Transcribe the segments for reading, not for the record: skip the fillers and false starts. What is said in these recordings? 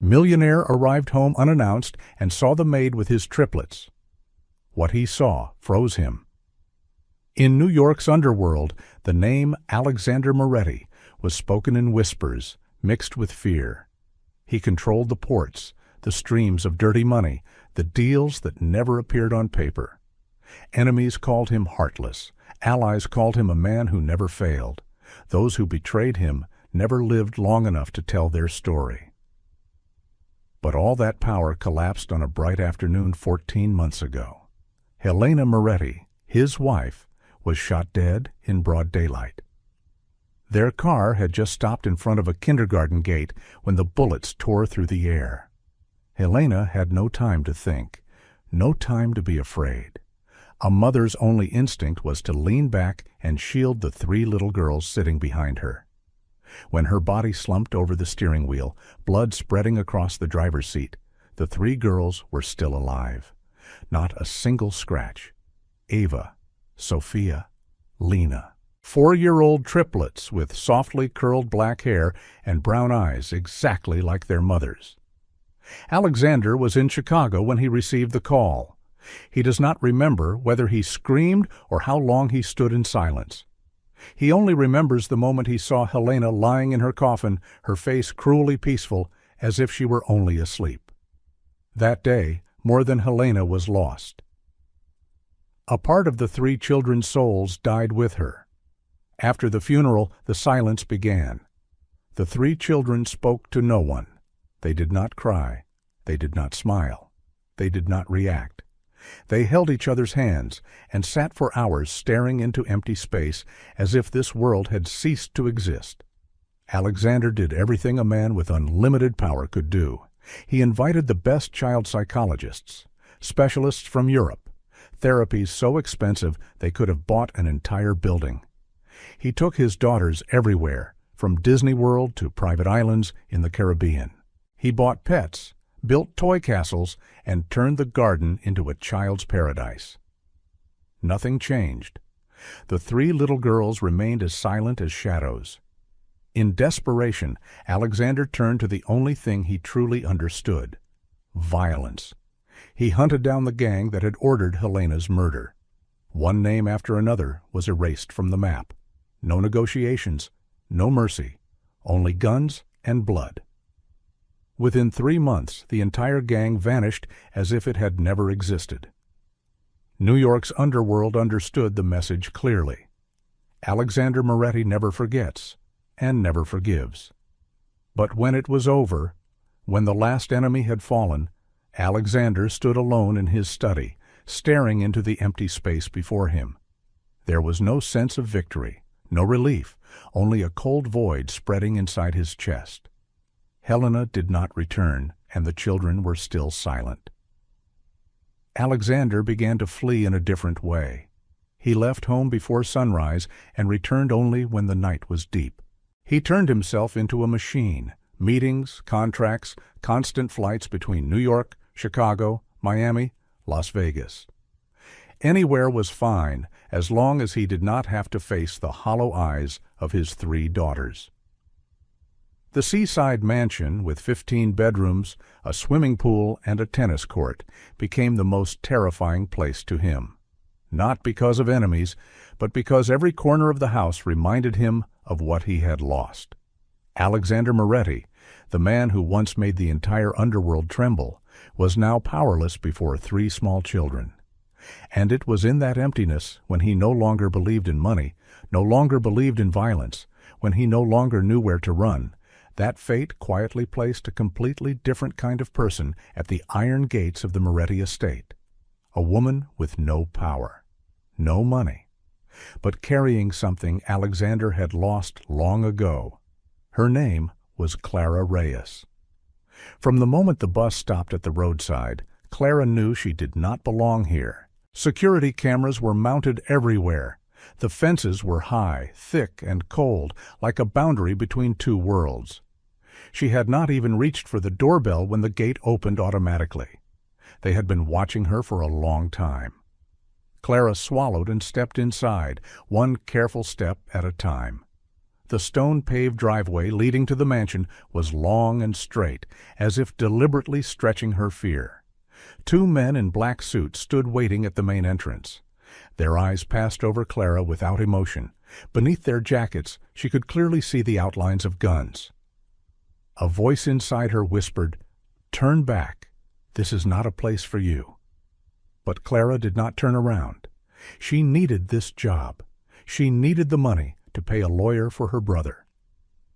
Millionaire arrived home unannounced and saw the maid with his triplets. What he saw froze him. In New York's underworld, the name Alexander Moretti was spoken in whispers, mixed with fear. He controlled the ports, the streams of dirty money, the deals that never appeared on paper. Enemies called him heartless. Allies called him a man who never failed. Those who betrayed him never lived long enough to tell their story. But all that power collapsed on a bright afternoon 14 months ago. Helena Moretti, his wife, was shot dead in broad daylight. Their car had just stopped in front of a kindergarten gate when the bullets tore through the air. Helena had no time to think, no time to be afraid. A mother's only instinct was to lean back and shield the 3 little girls sitting behind her. When her body slumped over the steering wheel, blood spreading across the driver's seat, the 3 girls were still alive. Not a single scratch. Ava, Sophia, Lena. 4-year-old triplets with softly curled black hair and brown eyes exactly like their mothers. Alexander was in Chicago when he received the call. He does not remember whether he screamed or how long he stood in silence. He only remembers the moment he saw Helena lying in her coffin, her face cruelly peaceful, as if she were only asleep. That day, more than Helena was lost. A part of the 3 children's souls died with her. After the funeral, the silence began. The 3 children spoke to no one. They did not cry. They did not smile. They did not react. They held each other's hands and sat for hours staring into empty space as if this world had ceased to exist. Alexander did everything a man with unlimited power could do. He invited the best child psychologists, specialists from Europe, therapies so expensive they could have bought an entire building. He took his daughters everywhere, from Disney World to private islands in the Caribbean. He bought pets, built toy castles, and turned the garden into a child's paradise. Nothing changed. The 3 little girls remained as silent as shadows. In desperation, Alexander turned to the only thing he truly understood: violence. He hunted down the gang that had ordered Helena's murder. One name after another was erased from the map. No negotiations, no mercy, only guns and blood. Within 3 months, the entire gang vanished as if it had never existed. New York's underworld understood the message clearly. Alexander Moretti never forgets and never forgives. But when it was over, when the last enemy had fallen, Alexander stood alone in his study, staring into the empty space before him. There was no sense of victory, no relief, only a cold void spreading inside his chest. Helena did not return, and the children were still silent. Alexander began to flee in a different way. He left home before sunrise and returned only when the night was deep. He turned himself into a machine: meetings, contracts, constant flights between New York, Chicago, Miami, Las Vegas. Anywhere was fine as long as he did not have to face the hollow eyes of his 3 daughters. The seaside mansion, with 15 bedrooms, a swimming pool, and a tennis court, became the most terrifying place to him. Not because of enemies, but because every corner of the house reminded him of what he had lost. Alexander Moretti, the man who once made the entire underworld tremble, was now powerless before 3 small children. And it was in that emptiness, when he no longer believed in money, no longer believed in violence, when he no longer knew where to run, that fate quietly placed a completely different kind of person at the iron gates of the Moretti estate. A woman with no power, no money, but carrying something Alexander had lost long ago. Her name was Clara Reyes. From the moment the bus stopped at the roadside, Clara knew she did not belong here. Security cameras were mounted everywhere. The fences were high, thick, and cold, like a boundary between 2 worlds. She had not even reached for the doorbell when the gate opened automatically. They had been watching her for a long time. Clara swallowed and stepped inside, one careful step at a time. The stone-paved driveway leading to the mansion was long and straight, as if deliberately stretching her fear. Two men in black suits stood waiting at the main entrance. Their eyes passed over Clara without emotion. Beneath their jackets, she could clearly see the outlines of guns. A voice inside her whispered, "Turn back. This is not a place for you." But Clara did not turn around. She needed this job. She needed the money to pay a lawyer for her brother.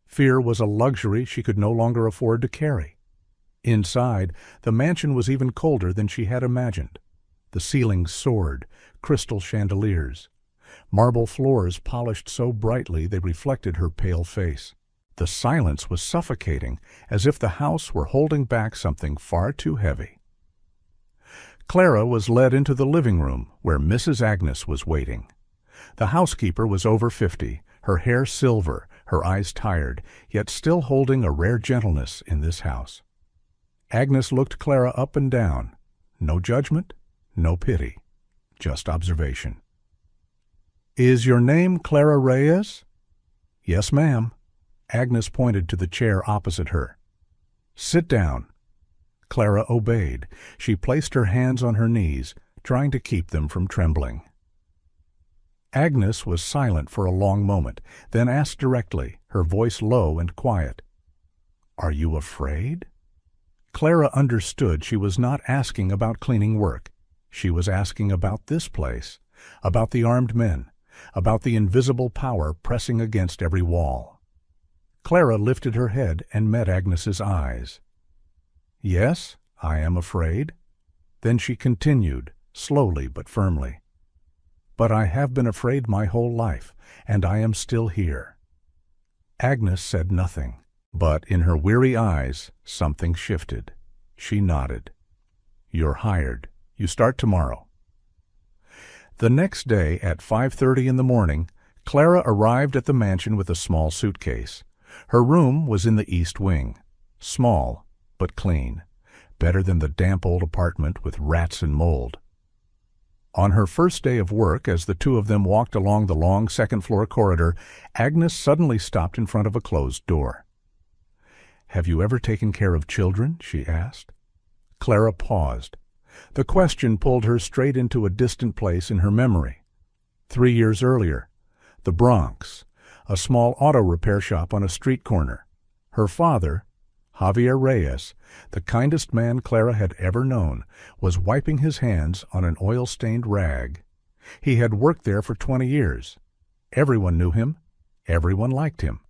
Fear was a luxury she could no longer afford to carry. Inside, the mansion was even colder than she had imagined. The ceilings soared, crystal chandeliers. Marble floors polished so brightly they reflected her pale face. The silence was suffocating, as if the house were holding back something far too heavy. Clara was led into the living room, where Mrs. Agnes was waiting. The housekeeper was over 50, her hair silver, her eyes tired, yet still holding a rare gentleness in this house. Agnes looked Clara up and down. No judgment, no pity, just observation. "Is your name Clara Reyes?" "Yes, ma'am." Agnes pointed to the chair opposite her. "Sit down." Clara obeyed. She placed her hands on her knees, trying to keep them from trembling. Agnes was silent for a long moment, then asked directly, her voice low and quiet, "Are you afraid?" Clara understood she was not asking about cleaning work. She was asking about this place, about the armed men, about the invisible power pressing against every wall. Clara lifted her head and met Agnes's eyes. "Yes, I am afraid." Then she continued, slowly but firmly, "But I have been afraid my whole life, and I am still here." Agnes said nothing, but in her weary eyes something shifted. She nodded. "You're hired. You start tomorrow." The next day at 5:30 in the morning, Clara arrived at the mansion with a small suitcase. Her room was in the east wing. Small, but clean. Better than the damp old apartment with rats and mold. On her first day of work, as the two of them walked along the long second-floor corridor, Agnes suddenly stopped in front of a closed door. "Have you ever taken care of children?" she asked. Clara paused. The question pulled her straight into a distant place in her memory. 3 years earlier, the Bronx, a small auto repair shop on a street corner. Her father, Javier Reyes, the kindest man Clara had ever known, was wiping his hands on an oil-stained rag. He had worked there for 20 years. Everyone knew him. Everyone liked him.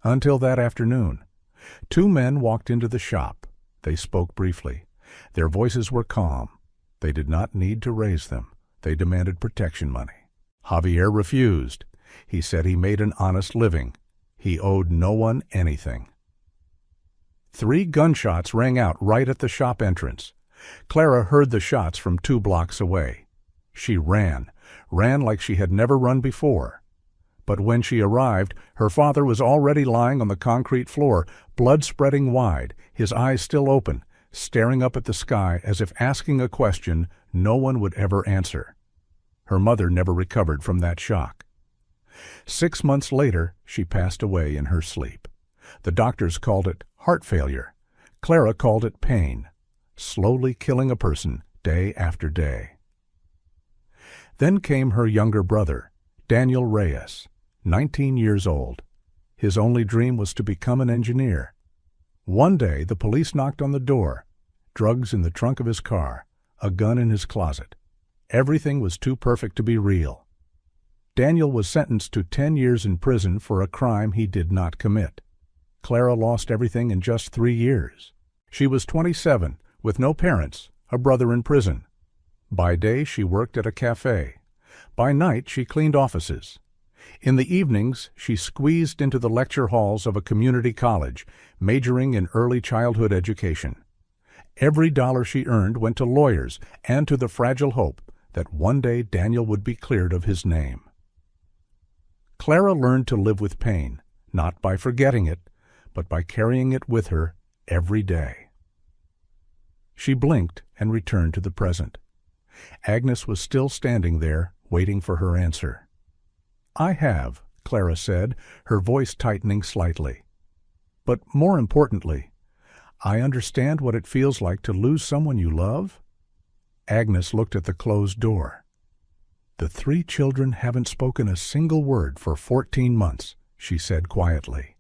Until that afternoon. 2 men walked into the shop. They spoke briefly. Their voices were calm. They did not need to raise them. They demanded protection money. Javier refused. He said he made an honest living. He owed no one anything. 3 gunshots rang out right at the shop entrance. Clara heard the shots from 2 blocks away. She ran like she had never run before. But when she arrived, her father was already lying on the concrete floor, blood spreading wide, his eyes still open, staring up at the sky as if asking a question no one would ever answer. Her mother never recovered from that shock. 6 months later, she passed away in her sleep. The doctors called it heart failure. Clara called it pain, slowly killing a person day after day. Then came her younger brother, Daniel Reyes, 19 years old. His only dream was to become an engineer. One day, the police knocked on the door. Drugs in the trunk of his car, a gun in his closet. Everything was too perfect to be real. Daniel was sentenced to 10 years in prison for a crime he did not commit. Clara lost everything in just 3 years. She was 27, with no parents, a brother in prison. By day, she worked at a cafe. By night, she cleaned offices. In the evenings, she squeezed into the lecture halls of a community college, majoring in early childhood education. Every dollar she earned went to lawyers and to the fragile hope that one day Daniel would be cleared of his name. Clara learned to live with pain, not by forgetting it, but by carrying it with her every day. She blinked and returned to the present. Agnes was still standing there, waiting for her answer. "I have," Clara said, her voice tightening slightly. "But more importantly, I understand what it feels like to lose someone you love." Agnes looked at the closed door. "The 3 children haven't spoken a single word for 14 months, she said quietly.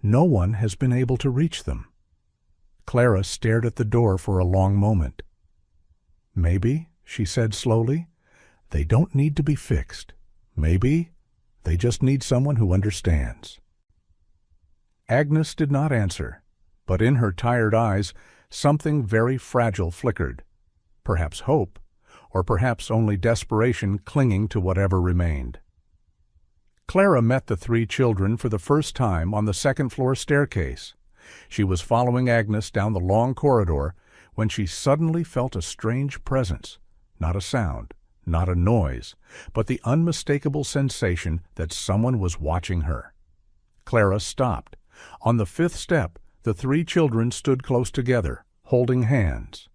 "No one has been able to reach them." Clara stared at the door for a long moment. "Maybe," she said slowly, "they don't need to be fixed. Maybe they just need someone who understands." Agnes did not answer, but in her tired eyes something very fragile flickered. Perhaps hope, or perhaps only desperation clinging to whatever remained. Clara met the 3 children for the first time on the second-floor staircase. She was following Agnes down the long corridor when she suddenly felt a strange presence, not a sound, not a noise, but the unmistakable sensation that someone was watching her. Clara stopped. On the 5th step, the 3 children stood close together, holding hands.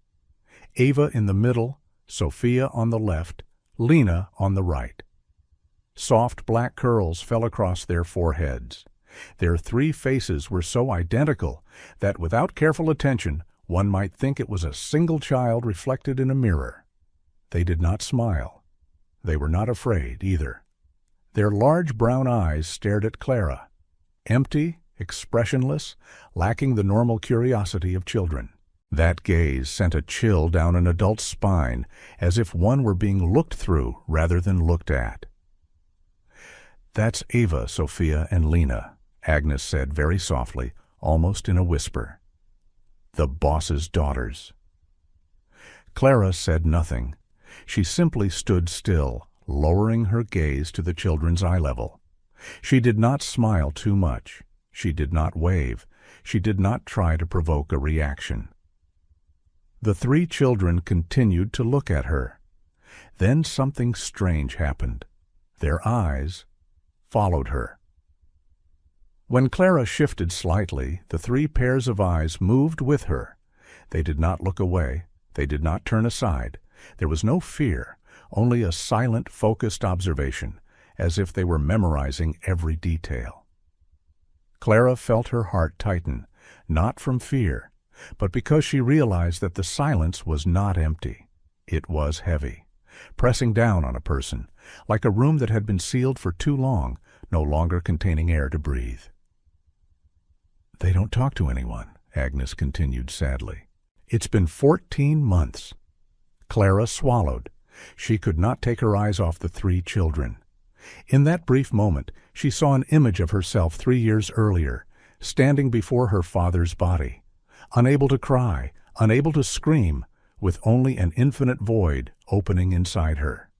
Ava in the middle, Sophia on the left, Lena on the right. Soft black curls fell across their foreheads. Their 3 faces were so identical that without careful attention one might think it was a single child reflected in a mirror. They did not smile. They were not afraid either. Their large brown eyes stared at Clara, empty, expressionless, lacking the normal curiosity of children. That gaze sent a chill down an adult's spine, as if one were being looked through rather than looked at. "That's Ava, Sophia, and Lena," Agnes said very softly, almost in a whisper. "The boss's daughters." Clara said nothing. She simply stood still, lowering her gaze to the children's eye level. She did not smile too much. She did not wave. She did not try to provoke a reaction. The 3 children continued to look at her. Then something strange happened. Their eyes followed her. When Clara shifted slightly, the 3 pairs of eyes moved with her. They did not look away. They did not turn aside. There was no fear, only a silent, focused observation, as if they were memorizing every detail. Clara felt her heart tighten, not from fear, but because she realized that the silence was not empty. It was heavy, pressing down on a person, like a room that had been sealed for too long, no longer containing air to breathe. "They don't talk to anyone," Agnes continued sadly. "It's been 14 months. Clara swallowed. She could not take her eyes off the 3 children. In that brief moment, she saw an image of herself 3 years earlier, standing before her father's body, unable to cry, unable to scream, with only an infinite void opening inside her.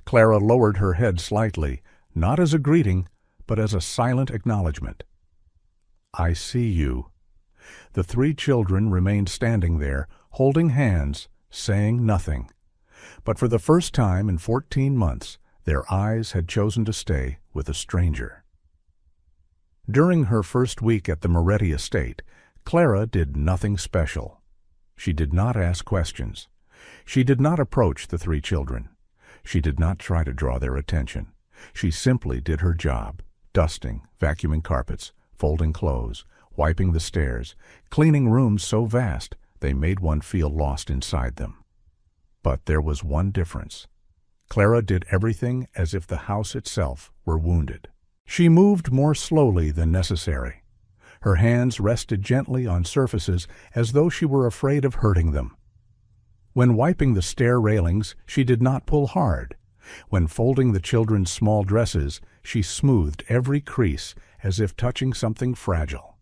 Clara lowered her head slightly, not as a greeting, but as a silent acknowledgement. "I see you." The 3 children remained standing there, holding hands, saying nothing. But for the first time in 14 months, their eyes had chosen to stay with a stranger. During her first week at the Moretti estate, Clara did nothing special. She did not ask questions. She did not approach the 3 children. She did not try to draw their attention. She simply did her job, dusting, vacuuming carpets, folding clothes, wiping the stairs, cleaning rooms so vast they made one feel lost inside them. But there was one difference. Clara did everything as if the house itself were wounded. She moved more slowly than necessary. Her hands rested gently on surfaces as though she were afraid of hurting them. When wiping the stair railings, she did not pull hard. When folding the children's small dresses, she smoothed every crease as if touching something fragile.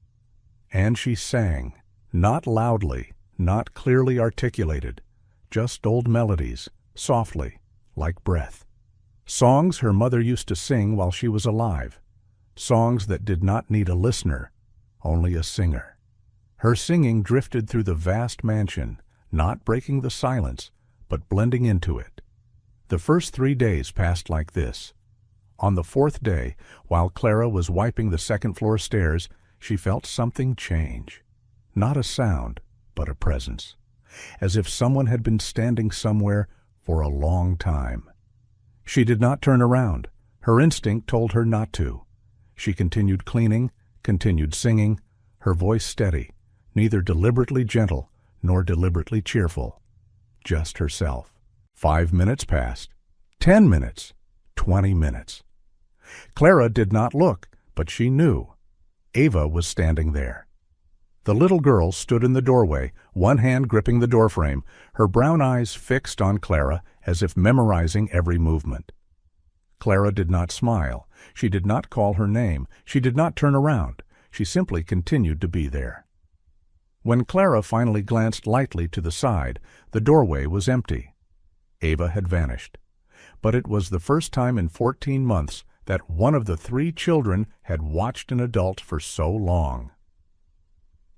And she sang, not loudly, not clearly articulated, just old melodies, softly, like breath. Songs her mother used to sing while she was alive. Songs that did not need a listener, only a singer. Her singing drifted through the vast mansion, not breaking the silence, but blending into it. The first 3 days passed like this. On the 4th day, while Clara was wiping the second-floor stairs, she felt something change. Not a sound, but a presence. As if someone had been standing somewhere for a long time. She did not turn around. Her instinct told her not to. She continued cleaning, continued singing, her voice steady, neither deliberately gentle nor deliberately cheerful. Just herself. 5 minutes passed. 10 minutes. 20 minutes. Clara did not look, but she knew. Ava was standing there. The little girl stood in the doorway, one hand gripping the doorframe, her brown eyes fixed on Clara as if memorizing every movement. Clara did not smile. She did not call her name. She did not turn around. She simply continued to be there. When Clara finally glanced lightly to the side, the doorway was empty. Ava had vanished. But it was the first time in 14 months that one of the 3 children had watched an adult for so long.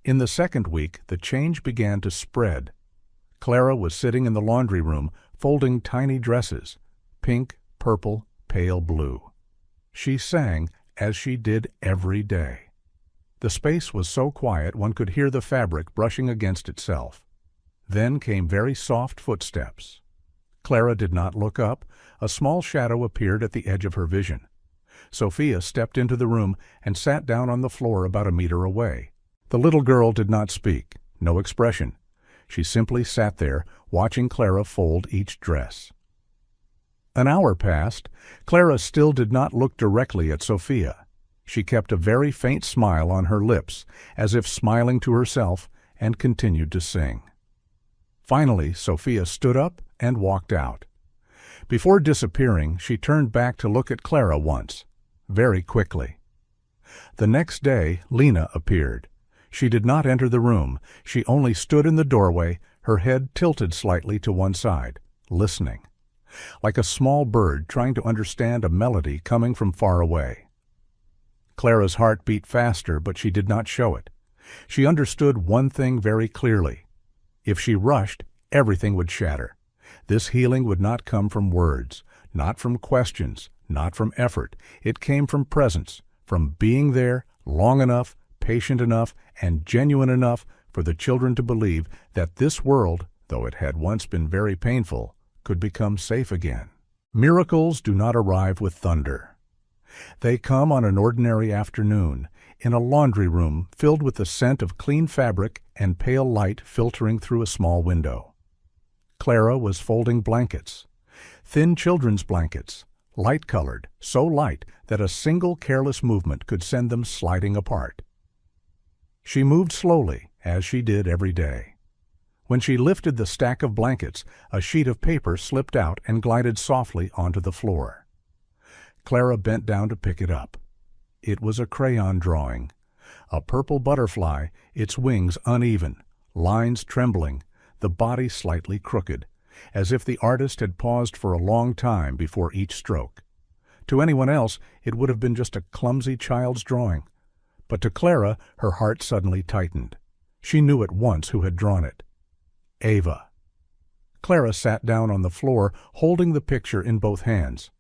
In the second week, the change began to spread. Clara was sitting in the laundry room, folding tiny dresses, pink, purple, pale blue. She sang, as she did every day. The space was so quiet one could hear the fabric brushing against itself. Then came very soft footsteps. Clara did not look up. A small shadow appeared at the edge of her vision. Sophia stepped into the room and sat down on the floor about a meter away. The little girl did not speak, no expression. She simply sat there, watching Clara fold each dress. An hour passed. Clara still did not look directly at Sophia. She kept a very faint smile on her lips, as if smiling to herself, and continued to sing. Finally, Sophia stood up and walked out. Before disappearing, she turned back to look at Clara once, very quickly. The next day, Lena appeared. She did not enter the room. She only stood in the doorway, her head tilted slightly to one side, listening, like a small bird trying to understand a melody coming from far away. Clara's heart beat faster, but she did not show it. She understood one thing very clearly. If she rushed, everything would shatter. This healing would not come from words, not from questions, not from effort. It came from presence, from being there long enough, patient enough, and genuine enough for the children to believe that this world, though it had once been very painful, could become safe again. Miracles do not arrive with thunder. They come on an ordinary afternoon, in a laundry room filled with the scent of clean fabric and pale light filtering through a small window. Clara was folding blankets, thin children's blankets, light-colored, so light that a single careless movement could send them sliding apart. She moved slowly, as she did every day. When she lifted the stack of blankets, a sheet of paper slipped out and glided softly onto the floor. Clara bent down to pick it up. It was a crayon drawing. A purple butterfly, its wings uneven, lines trembling, the body slightly crooked, as if the artist had paused for a long time before each stroke. To anyone else, it would have been just a clumsy child's drawing. But to Clara, her heart suddenly tightened. She knew at once who had drawn it. Ava. Clara sat down on the floor, holding the picture in both hands.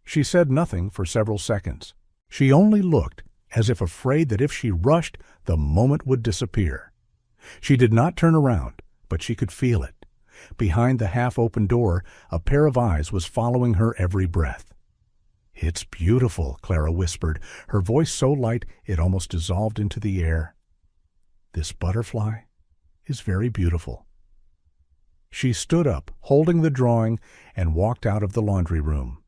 She said nothing for several seconds. She only looked, as if afraid that if she rushed, the moment would disappear. She did not turn around, but she could feel it. Behind the half-open door, a pair of eyes was following her every breath. "It's beautiful," Clara whispered, her voice so light it almost dissolved into the air. "This butterfly is very beautiful." She stood up, holding the drawing, and walked out of the laundry room.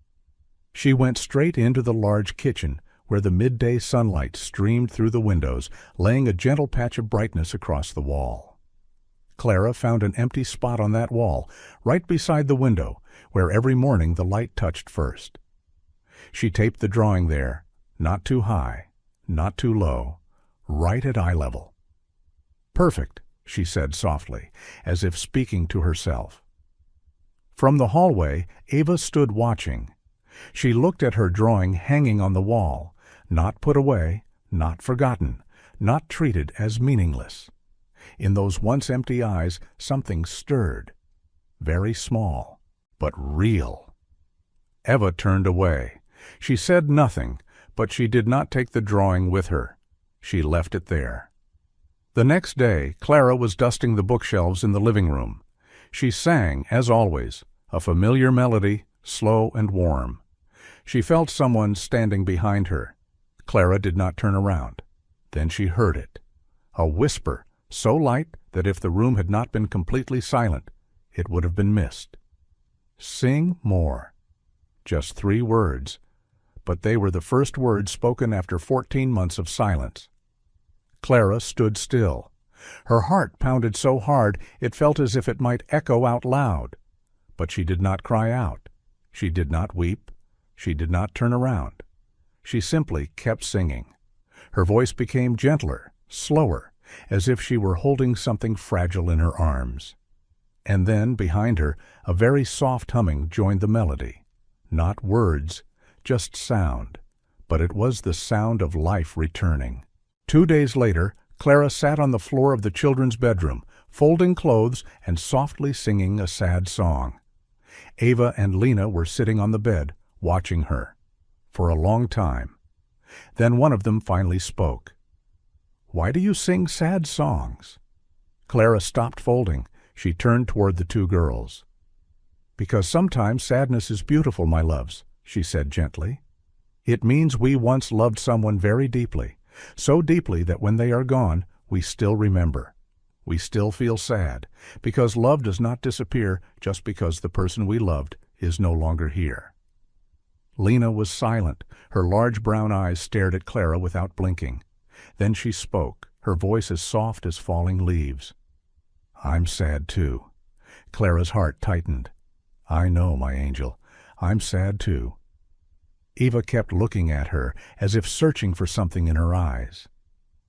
She went straight into the large kitchen, where the midday sunlight streamed through the windows, laying a gentle patch of brightness across the wall. Clara found an empty spot on that wall, right beside the window, where every morning the light touched first. She taped the drawing there, not too high, not too low, right at eye level. "Perfect," she said softly, as if speaking to herself. From the hallway, Ava stood watching. She looked at her drawing hanging on the wall, not put away, not forgotten, not treated as meaningless. In those once empty eyes, something stirred. Very small, but real. Eva turned away. She said nothing, but she did not take the drawing with her. She left it there. The next day, Clara was dusting the bookshelves in the living room. She sang, as always, a familiar melody, slow and warm. She felt someone standing behind her. Clara did not turn around. Then she heard it. A whisper, so light that if the room had not been completely silent, it would have been missed. Sing more. Just 3 words, but they were the first words spoken after 14 months of silence. Clara stood still. Her heart pounded so hard it felt as if it might echo out loud. But she did not cry out. She did not weep. She did not turn around. She simply kept singing. Her voice became gentler, slower, as if she were holding something fragile in her arms. And then, behind her, a very soft humming joined the melody. Not words, just sound, but it was the sound of life returning. 2 days later, Clara sat on the floor of the children's bedroom, folding clothes and softly singing a sad song. Ava and Lena were sitting on the bed, watching her, for a long time. Then one of them finally spoke. "Why do you sing sad songs?" Clara stopped folding. She turned toward the 2 girls. "Because sometimes sadness is beautiful, my loves," she said gently. "It means we once loved someone very deeply, so deeply that when they are gone, we still remember. We still feel sad, because love does not disappear just because the person we loved is no longer here." Lena was silent. Her large brown eyes stared at Clara without blinking. Then she spoke, her voice as soft as falling leaves. "I'm sad too." Clara's heart tightened. "I know, my angel. I'm sad too." Eva kept looking at her as if searching for something in her eyes.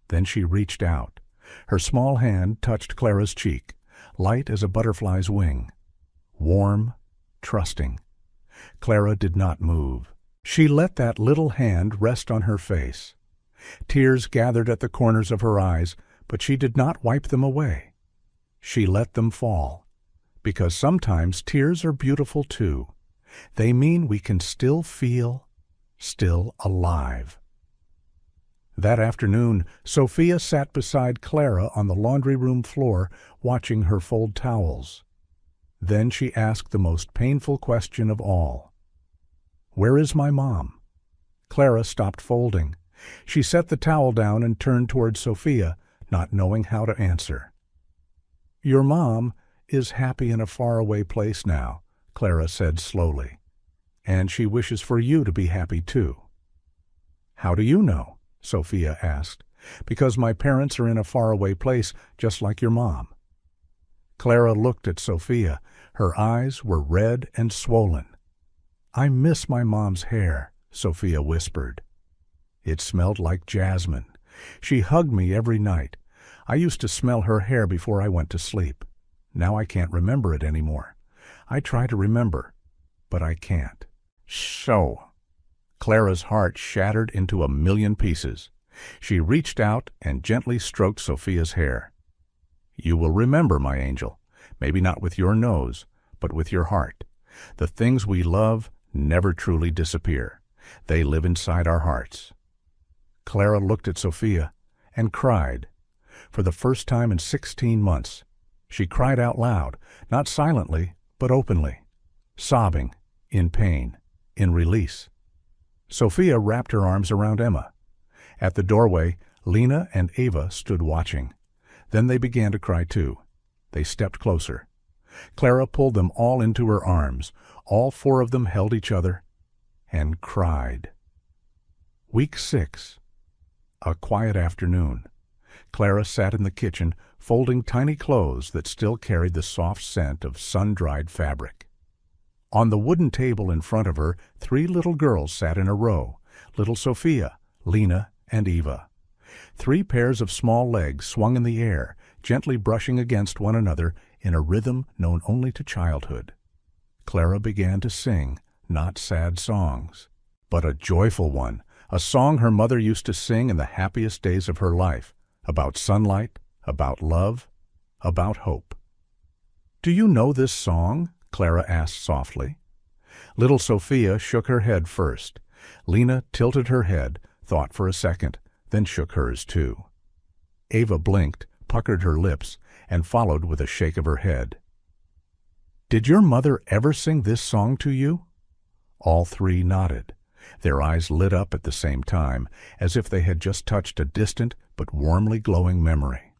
Then she reached out. Her small hand touched Clara's cheek, light as a butterfly's wing. Warm, trusting. Clara did not move. She let that little hand rest on her face. Tears gathered at the corners of her eyes, but she did not wipe them away. She let them fall, because sometimes tears are beautiful too. They mean we can still feel, still alive. That afternoon, Sophia sat beside Clara on the laundry room floor, watching her fold towels. Then she asked the most painful question of all. "Where is my mom?" Clara stopped folding. She set the towel down and turned toward Sophia, not knowing how to answer. "Your mom is happy in a faraway place now," Clara said slowly. "And she wishes for you to be happy too." "How do you know?" Sophia asked. "Because my parents are in a faraway place, just like your mom." Clara looked at Sophia. Her eyes were red and swollen. "I miss my mom's hair," Sophia whispered. It smelled like jasmine. She hugged me every night. I used to smell her hair before I went to sleep. Now I can't remember it anymore. I try to remember, but I can't. So. Clara's heart shattered into a million pieces. She reached out and gently stroked Sophia's hair. "You will remember, my angel, maybe not with your nose, but with your heart. The things we love never truly disappear. They live inside our hearts." Clara looked at Sophia and cried. For the first time in 16 months, she cried out loud, not silently, but openly, sobbing, in pain, in release. Sophia wrapped her arms around Emma. At the doorway, Lena and Ava stood watching. Then they began to cry too. They stepped closer. Clara pulled them all into her arms. All 4 of them held each other and cried. Week 6. A quiet afternoon. Clara sat in the kitchen, folding tiny clothes that still carried the soft scent of sun-dried fabric. On the wooden table in front of her, 3 little girls sat in a row, little Sophia, Lena, and Eva. 3 pairs of small legs swung in the air, gently brushing against one another in a rhythm known only to childhood. Clara began to sing, not sad songs, but a joyful one, a song her mother used to sing in the happiest days of her life, about sunlight, about love, about hope. "Do you know this song?" Clara asked softly. Little Sophia shook her head first. Lena tilted her head, thought for a second, then shook hers too. Ava blinked, puckered her lips, and followed with a shake of her head. "Did your mother ever sing this song to you?" All 3 nodded. Their eyes lit up at the same time, as if they had just touched a distant but warmly glowing memory.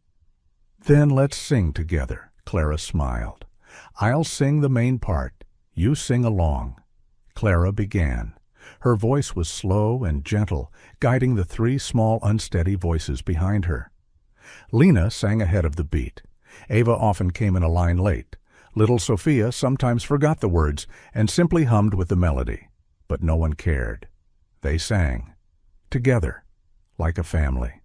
"Then let's sing together," Clara smiled. "I'll sing the main part. You sing along." Clara began. Her voice was slow and gentle, guiding the three small unsteady voices behind her. Lena sang ahead of the beat. Ava often came in a line late. Little Sophia sometimes forgot the words and simply hummed with the melody. But no one cared. They sang. Together. Like a family.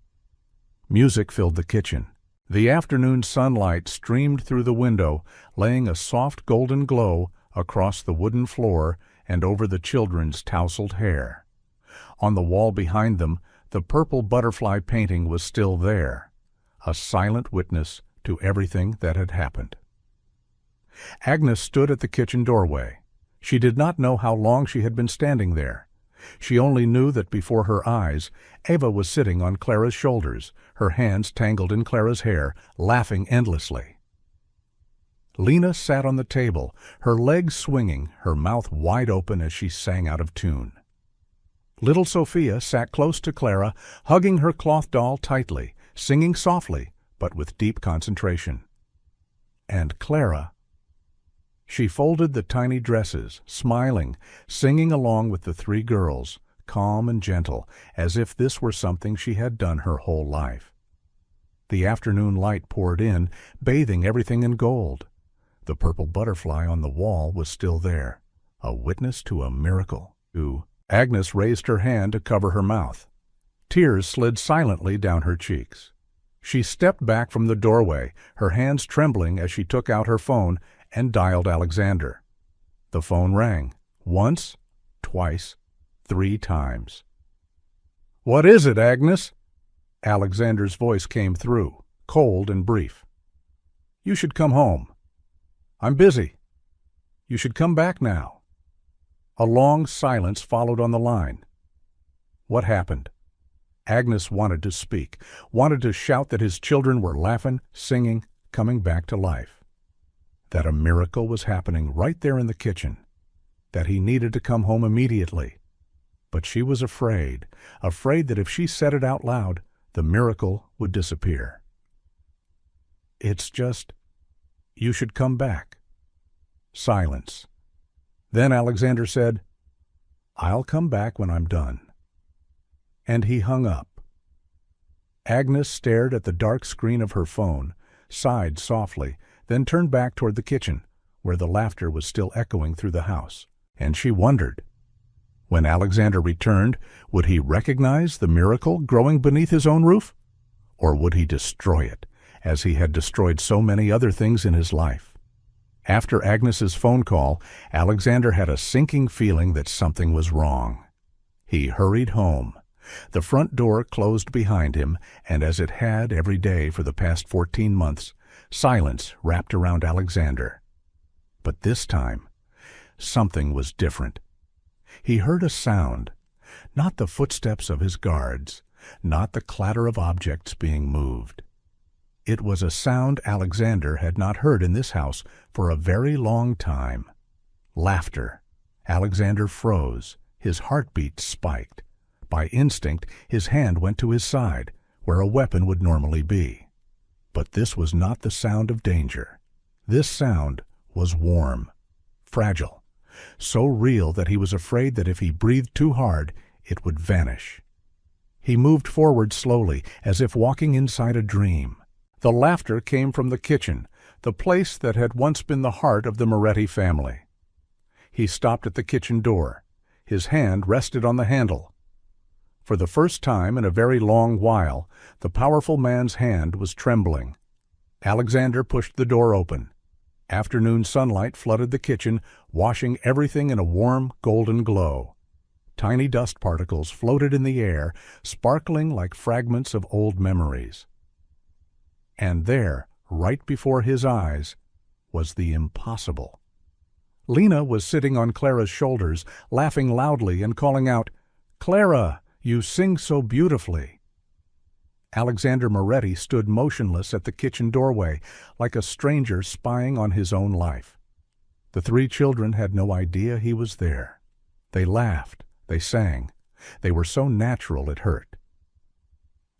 Music filled the kitchen. The afternoon sunlight streamed through the window, laying a soft golden glow across the wooden floor and over the children's tousled hair. On the wall behind them, the purple butterfly painting was still there, a silent witness to everything that had happened. Agnes stood at the kitchen doorway. She did not know how long she had been standing there. She only knew that before her eyes, Ava was sitting on Clara's shoulders, her hands tangled in Clara's hair, laughing endlessly. Lena sat on the table, her legs swinging, her mouth wide open as she sang out of tune. Little Sophia sat close to Clara, hugging her cloth doll tightly, singing softly, but with deep concentration. And Clara... She folded the tiny dresses, smiling, singing along with the three girls, calm and gentle, as if this were something she had done her whole life. The afternoon light poured in, bathing everything in gold. The purple butterfly on the wall was still there, a witness to a miracle. Agnes raised her hand to cover her mouth. Tears slid silently down her cheeks. She stepped back from the doorway, her hands trembling as she took out her phone and dialed Alexander. The phone rang. Once, twice, 3 times. "What is it, Agnes?" Alexander's voice came through, cold and brief. "You should come home. I'm busy. You should come back now." A long silence followed on the line. What happened? Agnes wanted to speak, wanted to shout that his children were laughing, singing, coming back to life. That a miracle was happening right there in the kitchen. That he needed to come home immediately. But she was afraid that if she said it out loud, the miracle would disappear. "It's just, you should come back." Silence. Then Alexander said, "I'll come back when I'm done." And he hung up. Agnes stared at the dark screen of her phone, sighed softly, then turned back toward the kitchen, where the laughter was still echoing through the house, and she wondered. When Alexander returned, would he recognize the miracle growing beneath his own roof? Or would he destroy it, as he had destroyed so many other things in his life? After Agnes's phone call, Alexander had a sinking feeling that something was wrong. He hurried home. The front door closed behind him, and as it had every day for the past 14 months, silence wrapped around Alexander. But this time, something was different. He heard a sound, not the footsteps of his guards, not the clatter of objects being moved. It was a sound Alexander had not heard in this house for a very long time. Laughter. Alexander froze. His heartbeat spiked. By instinct, his hand went to his side, where a weapon would normally be. But this was not the sound of danger. This sound was warm, fragile, so real that he was afraid that if he breathed too hard, it would vanish. He moved forward slowly, as if walking inside a dream. The laughter came from the kitchen, the place that had once been the heart of the Moretti family. He stopped at the kitchen door. His hand rested on the handle. For the first time in a very long while, the powerful man's hand was trembling. Alexander pushed the door open. Afternoon sunlight flooded the kitchen, washing everything in a warm, golden glow. Tiny dust particles floated in the air, sparkling like fragments of old memories. And there, right before his eyes, was the impossible. Lena was sitting on Clara's shoulders, laughing loudly and calling out, "Clara, you sing so beautifully." Alexander Moretti stood motionless at the kitchen doorway, like a stranger spying on his own life. The 3 children had no idea he was there. They laughed, They sang. They were so natural it hurt.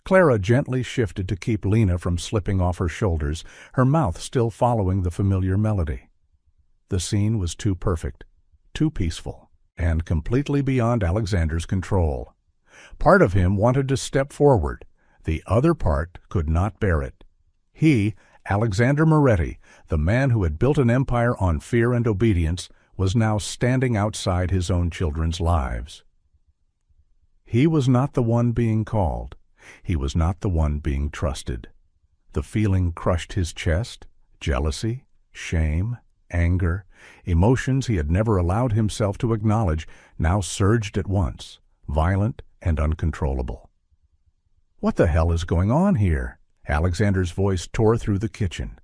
Clara gently shifted to keep Lena from slipping off her shoulders, her mouth still following the familiar melody. The scene was too perfect, too peaceful, and completely beyond Alexander's control. Part of him wanted to step forward. The other part could not bear it. He, Alexander Moretti, the man who had built an empire on fear and obedience, was now standing outside his own children's lives. He was not the one being called. He was not the one being trusted. The feeling crushed his chest. Jealousy, shame, anger, emotions he had never allowed himself to acknowledge now surged at once, violent and uncontrollable. "What the hell is going on here?" Alexander's voice tore through the kitchen.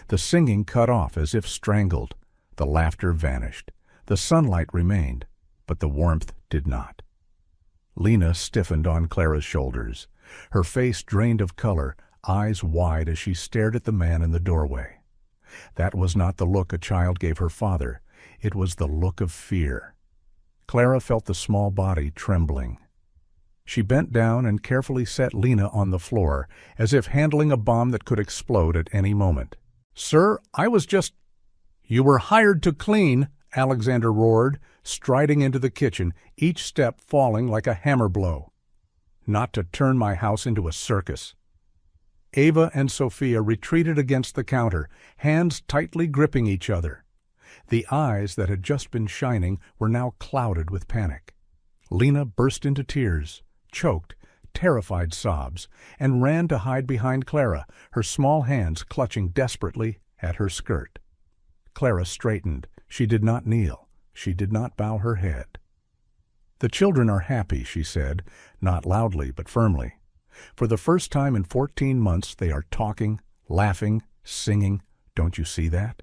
The singing cut off as if strangled. The laughter vanished. The sunlight remained, but the warmth did not. Lena stiffened on Clara's shoulders. Her face drained of color, eyes wide as she stared at the man in the doorway. That was not the look a child gave her father. It was the look of fear. Clara felt the small body trembling. She bent down and carefully set Lena on the floor, as if handling a bomb that could explode at any moment. "Sir, I was just—" "You were hired to clean," Alexander roared, striding into the kitchen, each step falling like a hammer blow. "Not to turn my house into a circus." Ava and Sophia retreated against the counter, hands tightly gripping each other. The eyes that had just been shining were now clouded with panic. Lena burst into tears, choked, terrified sobs, and ran to hide behind Clara, her small hands clutching desperately at her skirt. Clara straightened. She did not kneel. She did not bow her head. "The children are happy," she said, not loudly but firmly. "For the first time in 14 months they are talking, laughing, singing. Don't you see that?"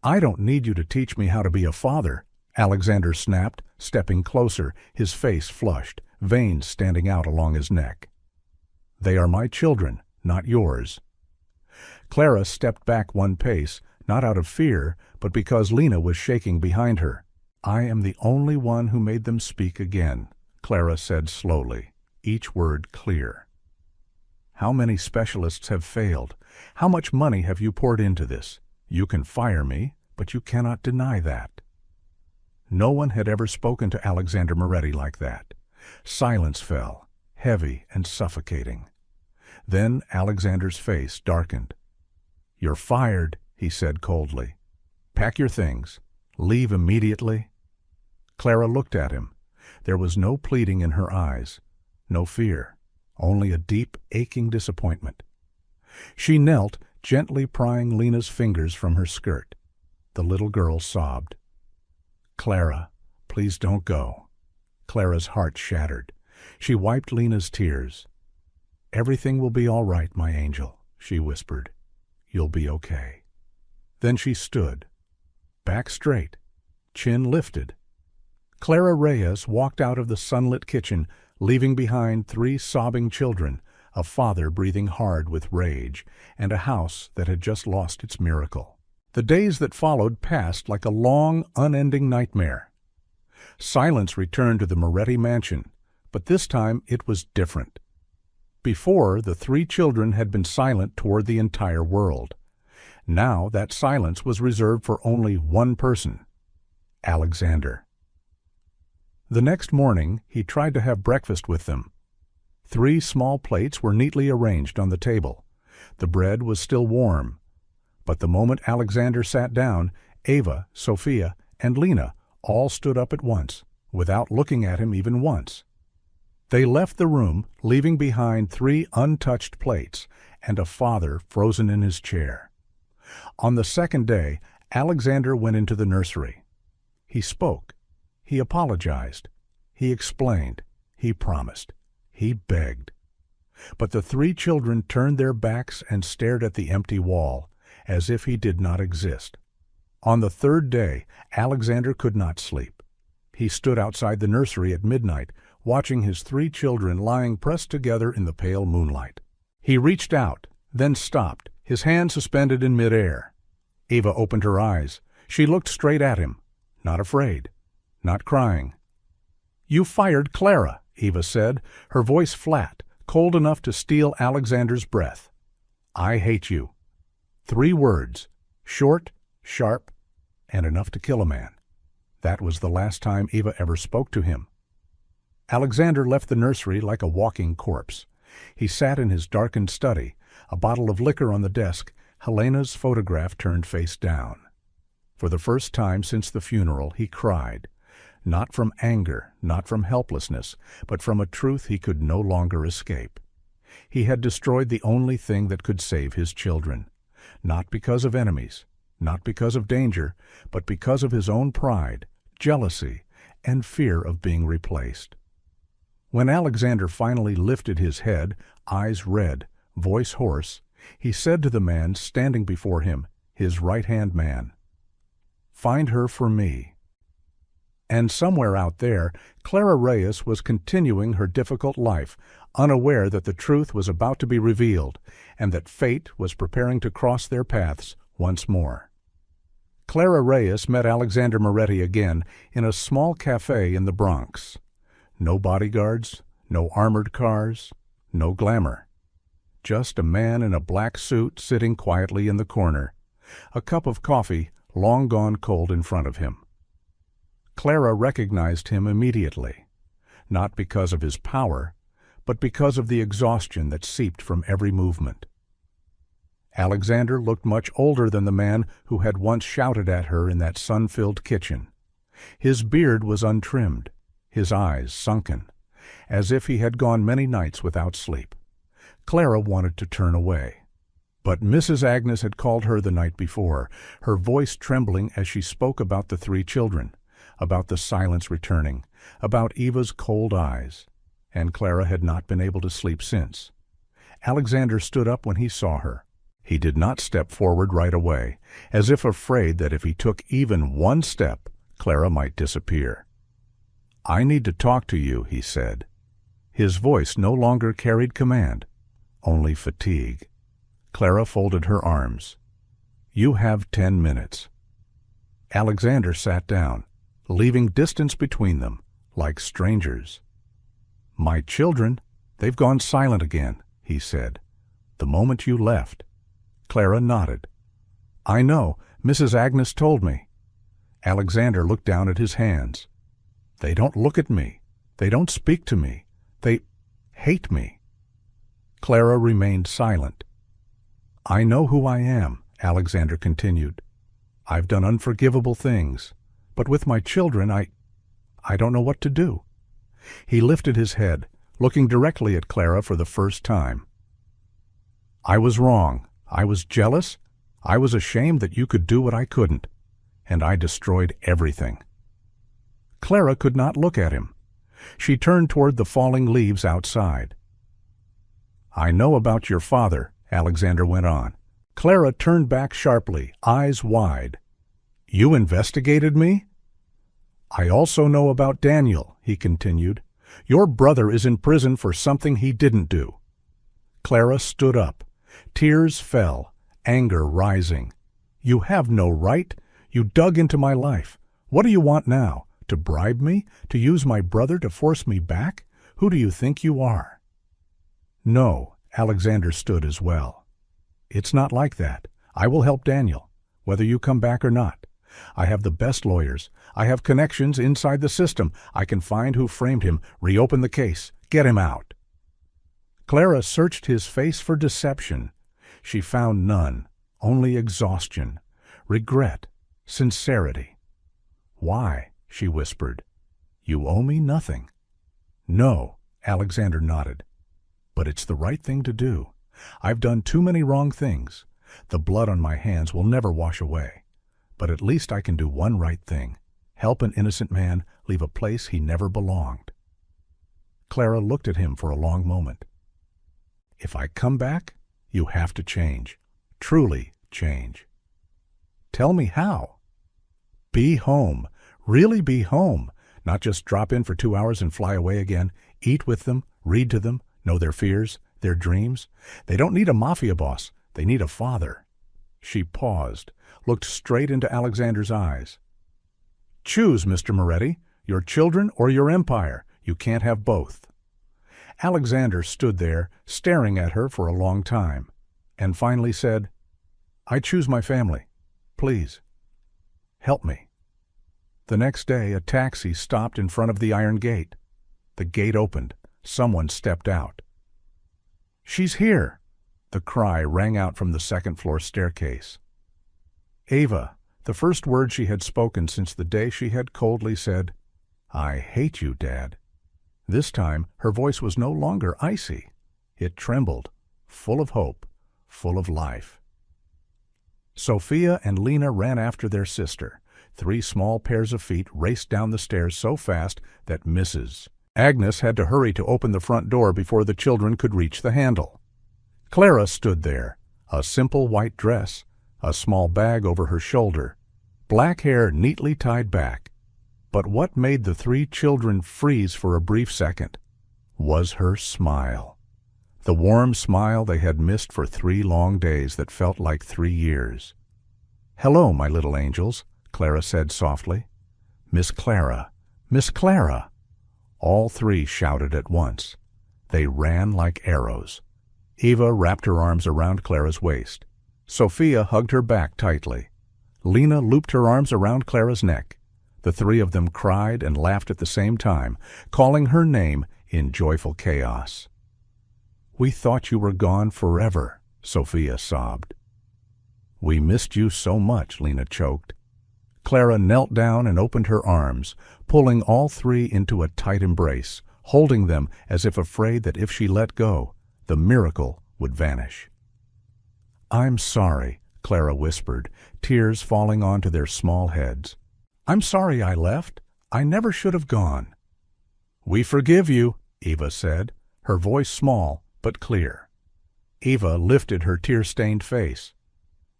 "I don't need you to teach me how to be a father," Alexander snapped, stepping closer, his face flushed, veins standing out along his neck. "They are my children, not yours." Clara stepped back one pace, not out of fear, but because Lena was shaking behind her. "I am the only one who made them speak again," Clara said slowly, each word clear. "How many specialists have failed? How much money have you poured into this? You can fire me, but you cannot deny that." No one had ever spoken to Alexander Moretti like that. Silence fell, heavy and suffocating. Then Alexander's face darkened. "You're fired," he said coldly. "Pack your things. Leave immediately." Clara looked at him. There was no pleading in her eyes, no fear, only a deep, aching disappointment. She knelt, gently prying Lena's fingers from her skirt. The little girl sobbed. "Clara, please don't go." Clara's heart shattered. She wiped Lena's tears. "Everything will be all right, my angel," she whispered. "You'll be okay." Then she stood, back straight, chin lifted. Clara Reyes walked out of the sunlit kitchen, leaving behind 3 sobbing children, a father breathing hard with rage, and a house that had just lost its miracle. The days that followed passed like a long, unending nightmare. Silence returned to the Moretti mansion, but this time it was different. Before, the 3 children had been silent toward the entire world. Now that silence was reserved for only one person, Alexander. The next morning, he tried to have breakfast with them. 3 small plates were neatly arranged on the table. The bread was still warm. But the moment Alexander sat down, Ava, Sophia, and Lena all stood up at once, without looking at him even once. They left the room, leaving behind 3 untouched plates and a father frozen in his chair. On the second day, Alexander went into the nursery. He spoke. He apologized. He explained. He promised. He begged. But the 3 children turned their backs and stared at the empty wall, as if he did not exist. On the 3rd day, Alexander could not sleep. He stood outside the nursery at midnight, watching his 3 children lying pressed together in the pale moonlight. He reached out, then stopped, his hand suspended in midair. Ava opened her eyes. She looked straight at him, not afraid, not crying. "You fired Clara," Eva said, her voice flat, cold enough to steal Alexander's breath. "I hate you." 3 words, short, sharp, and enough to kill a man. That was the last time Eva ever spoke to him. Alexander left the nursery like a walking corpse. He sat in his darkened study, a bottle of liquor on the desk, Helena's photograph turned face down. For the first time since the funeral, he cried. Not from anger, not from helplessness, but from a truth he could no longer escape. He had destroyed the only thing that could save his children. Not because of enemies, not because of danger, but because of his own pride, jealousy, and fear of being replaced. When Alexander finally lifted his head, eyes red, voice hoarse, he said to the man standing before him, his right-hand man, "Find her for me." And somewhere out there, Clara Reyes was continuing her difficult life, unaware that the truth was about to be revealed and that fate was preparing to cross their paths once more. Clara Reyes met Alexander Moretti again in a small cafe in the Bronx. No bodyguards, no armored cars, no glamour. Just a man in a black suit sitting quietly in the corner, a cup of coffee long gone cold in front of him. Clara recognized him immediately, not because of his power, but because of the exhaustion that seeped from every movement. Alexander looked much older than the man who had once shouted at her in that sun-filled kitchen. His beard was untrimmed, his eyes sunken, as if he had gone many nights without sleep. Clara wanted to turn away. But Mrs. Agnes had called her the night before, her voice trembling as she spoke about the 3 children, about the silence returning, about Eva's cold eyes, and Clara had not been able to sleep since. Alexander stood up when he saw her. He did not step forward right away, as if afraid that if he took even one step, Clara might disappear. "I need to talk to you," he said. His voice no longer carried command, only fatigue. Clara folded her arms. "You have 10 minutes." Alexander sat down, leaving distance between them, like strangers. "My children, they've gone silent again," he said. "The moment you left." Clara nodded. "I know, Mrs. Agnes told me." Alexander looked down at his hands. "They don't look at me. They don't speak to me. They hate me." Clara remained silent. "I know who I am," Alexander continued. "I've done unforgivable things, but with my children I don't know what to do." He lifted his head, looking directly at Clara for the first time. "I was wrong. I was jealous. I was ashamed that you could do what I couldn't, and I destroyed everything." Clara could not look at him. She turned toward the falling leaves outside. "I know about your father," Alexander went on. Clara turned back sharply, eyes wide. "You investigated me?" "I also know about Daniel," he continued. "Your brother is in prison for something he didn't do." Clara stood up. Tears fell, anger rising. "You have no right. You dug into my life. What do you want now? To bribe me? To use my brother to force me back? Who do you think you are?" "No," Alexander stood as well. "It's not like that. I will help Daniel, whether you come back or not. I have the best lawyers. I have connections inside the system. I can find who framed him, reopen the case, get him out." Clara searched his face for deception. She found none, only exhaustion, regret, sincerity. "Why?" she whispered. "You owe me nothing." "No," Alexander nodded. "But it's the right thing to do. I've done too many wrong things. The blood on my hands will never wash away. But at least I can do one right thing. Help an innocent man leave a place he never belonged." Clara looked at him for a long moment. "If I come back, you have to change. Truly change." "Tell me how." "Be home. Really be home. Not just drop in for 2 hours and fly away again. Eat with them, read to them, know their fears, their dreams. They don't need a mafia boss. They need a father." She paused, looked straight into Alexander's eyes. "Choose, Mr. Moretti. Your children or your empire. You can't have both." Alexander stood there, staring at her for a long time, and finally said, "I choose my family. Please, help me." The next day, a taxi stopped in front of the iron gate. The gate opened. Someone stepped out. "She's here!" The cry rang out from the second-floor staircase. Ava, the first word she had spoken since the day she had coldly said, "I hate you, Dad." This time, her voice was no longer icy. It trembled, full of hope, full of life. Sophia and Lena ran after their sister. 3 small pairs of feet raced down the stairs so fast that Mrs. Agnes had to hurry to open the front door before the children could reach the handle. Clara stood there, a simple white dress, a small bag over her shoulder, black hair neatly tied back. But what made the 3 children freeze for a brief second was her smile. The warm smile they had missed for 3 long days that felt like 3 years. "Hello, my little angels," Clara said softly. "Miss Clara, Miss Clara." All 3 shouted at once. They ran like arrows. Eva wrapped her arms around Clara's waist. Sophia hugged her back tightly. Lena looped her arms around Clara's neck. The 3 of them cried and laughed at the same time, calling her name in joyful chaos. "We thought you were gone forever," Sophia sobbed. "We missed you so much," Lena choked. Clara knelt down and opened her arms, pulling all 3 into a tight embrace, holding them as if afraid that if she let go, the miracle would vanish. "I'm sorry," Clara whispered, tears falling onto their small heads. "I'm sorry I left. I never should have gone." "We forgive you," Eva said, her voice small but clear. Eva lifted her tear-stained face.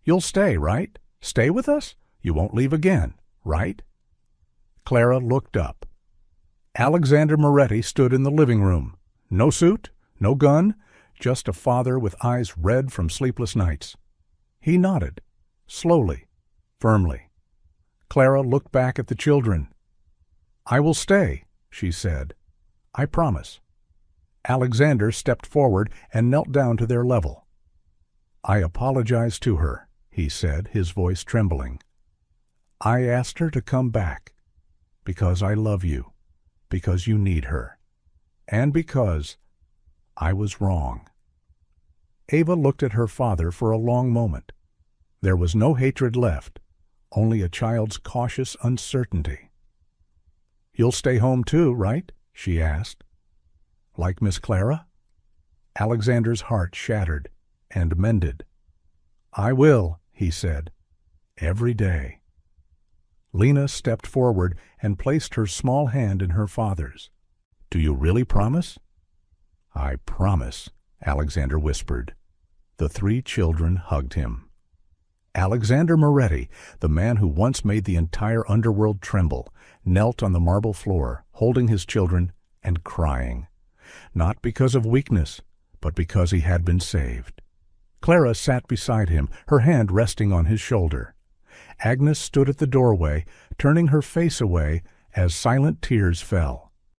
"You'll stay, right? Stay with us? You won't leave again, right?" Clara looked up. Alexander Moretti stood in the living room. No suit, no gun, just a father with eyes red from sleepless nights. He nodded, slowly, firmly. Clara looked back at the children. "I will stay," she said. "I promise." Alexander stepped forward and knelt down to their level. "I apologize to her," he said, his voice trembling. "I asked her to come back because I love you, because you need her, and because I was wrong." Ava looked at her father for a long moment. There was no hatred left, only a child's cautious uncertainty. "You'll stay home too, right?" she asked. "Like Miss Clara?" Alexander's heart shattered and mended. "I will," he said, "every day." Lena stepped forward and placed her small hand in her father's. "Do you really promise?" "I promise," Alexander whispered. The 3 children hugged him. Alexander Moretti, the man who once made the entire underworld tremble, knelt on the marble floor, holding his children and crying. Not because of weakness, but because he had been saved. Clara sat beside him, her hand resting on his shoulder. Agnes stood at the doorway, turning her face away as silent tears fell.